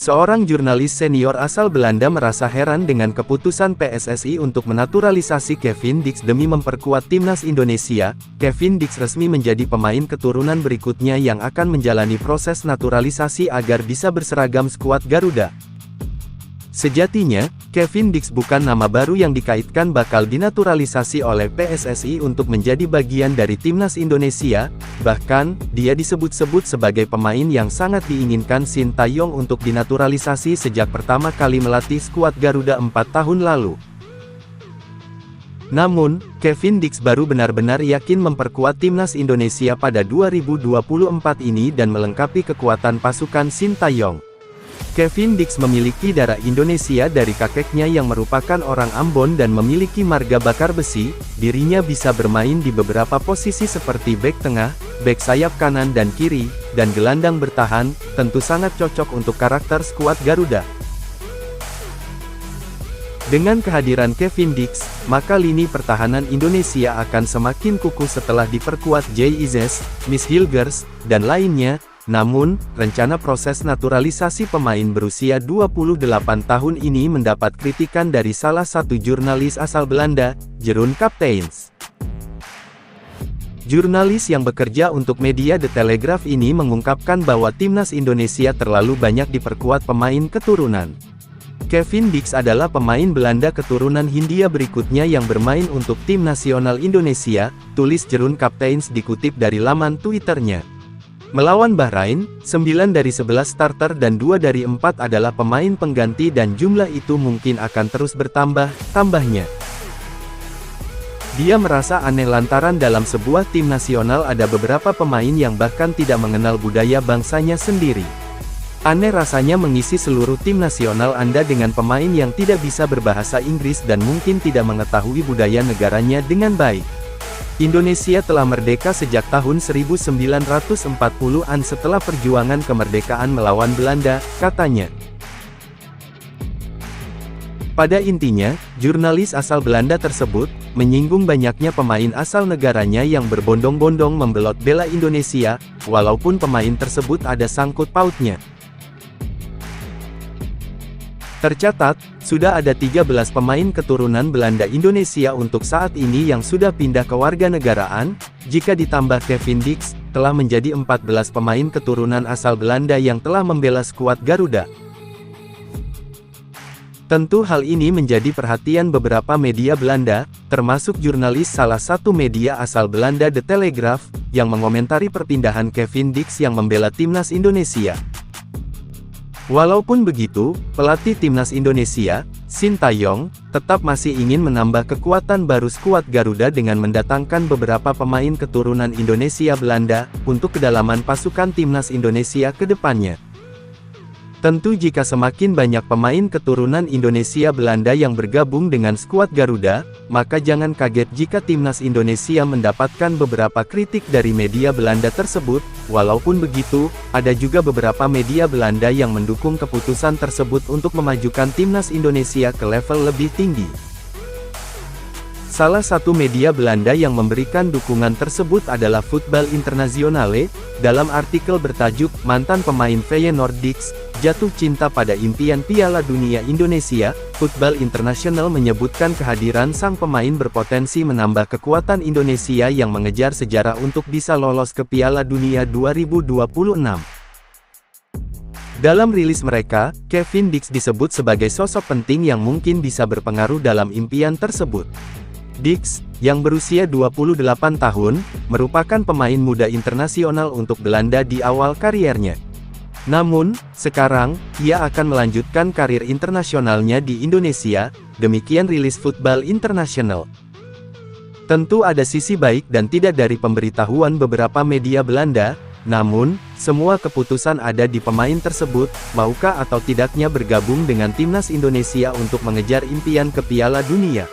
Seorang jurnalis senior asal Belanda merasa heran dengan keputusan PSSI untuk menaturalisasi Kevin Dix demi memperkuat timnas Indonesia. Kevin Dix resmi menjadi pemain keturunan berikutnya yang akan menjalani proses naturalisasi agar bisa berseragam skuad Garuda. Sejatinya, Kevin Dix bukan nama baru yang dikaitkan bakal dinaturalisasi oleh PSSI untuk menjadi bagian dari timnas Indonesia, bahkan, dia disebut-sebut sebagai pemain yang sangat diinginkan Shin Tae-yong untuk dinaturalisasi sejak pertama kali melatih skuad Garuda 4 tahun lalu. Namun, Kevin Dix baru benar-benar yakin memperkuat timnas Indonesia pada 2024 ini dan melengkapi kekuatan pasukan Shin Tae-yong. Kevin Dix memiliki darah Indonesia dari kakeknya yang merupakan orang Ambon dan memiliki marga bakar besi. Dirinya bisa bermain di beberapa posisi seperti bek tengah, bek sayap kanan dan kiri, dan gelandang bertahan, tentu sangat cocok untuk karakter skuad Garuda. Dengan kehadiran Kevin Dix, maka lini pertahanan Indonesia akan semakin kukuh setelah diperkuat Jay Ises, Miss Hilgers, dan lainnya. Namun, rencana proses naturalisasi pemain berusia 28 tahun ini mendapat kritikan dari salah satu jurnalis asal Belanda, Jeroen Kapteins. Jurnalis yang bekerja untuk media The Telegraph ini mengungkapkan bahwa timnas Indonesia terlalu banyak diperkuat pemain keturunan. Kevin Dix adalah pemain Belanda keturunan Hindia berikutnya yang bermain untuk tim nasional Indonesia, tulis Jeroen Kapteins dikutip dari laman Twitternya. Melawan Bahrain, 9 dari 11 starter dan 2 dari 4 adalah pemain pengganti dan jumlah itu mungkin akan terus bertambah, tambahnya. Dia merasa aneh lantaran dalam sebuah tim nasional ada beberapa pemain yang bahkan tidak mengenal budaya bangsanya sendiri. Aneh rasanya mengisi seluruh tim nasional Anda dengan pemain yang tidak bisa berbahasa Inggris dan mungkin tidak mengetahui budaya negaranya dengan baik. Indonesia telah merdeka sejak tahun 1940-an setelah perjuangan kemerdekaan melawan Belanda, katanya. Pada intinya, jurnalis asal Belanda tersebut menyinggung banyaknya pemain asal negaranya yang berbondong-bondong membelot bela Indonesia, walaupun pemain tersebut ada sangkut pautnya. Tercatat, sudah ada 13 pemain keturunan Belanda Indonesia untuk saat ini yang sudah pindah kewarganegaraan, jika ditambah Kevin Dix, telah menjadi 14 pemain keturunan asal Belanda yang telah membela skuad Garuda. Tentu hal ini menjadi perhatian beberapa media Belanda, termasuk jurnalis salah satu media asal Belanda The Telegraph, yang mengomentari perpindahan Kevin Dix yang membela timnas Indonesia. Walaupun begitu, pelatih timnas Indonesia, Shin Tae-yong, tetap masih ingin menambah kekuatan baru skuad Garuda dengan mendatangkan beberapa pemain keturunan Indonesia Belanda, untuk kedalaman pasukan timnas Indonesia ke depannya. Tentu jika semakin banyak pemain keturunan Indonesia Belanda yang bergabung dengan skuad Garuda, maka jangan kaget jika timnas Indonesia mendapatkan beberapa kritik dari media Belanda tersebut. Walaupun begitu, ada juga beberapa media Belanda yang mendukung keputusan tersebut untuk memajukan timnas Indonesia ke level lebih tinggi. Salah satu media Belanda yang memberikan dukungan tersebut adalah Voetbal Internationale, dalam artikel bertajuk "Mantan pemain Feyenoord Dix jatuh cinta pada impian Piala Dunia Indonesia", Voetbal International menyebutkan kehadiran sang pemain berpotensi menambah kekuatan Indonesia yang mengejar sejarah untuk bisa lolos ke Piala Dunia 2026. Dalam rilis mereka, Kevin Dix disebut sebagai sosok penting yang mungkin bisa berpengaruh dalam impian tersebut. Dix, yang berusia 28 tahun, merupakan pemain muda internasional untuk Belanda di awal kariernya. Namun, sekarang, ia akan melanjutkan karir internasionalnya di Indonesia, demikian rilis Voetbal International. Tentu ada sisi baik dan tidak dari pemberitahuan beberapa media Belanda, namun, semua keputusan ada di pemain tersebut, maukah atau tidaknya bergabung dengan timnas Indonesia untuk mengejar impian ke Piala Dunia.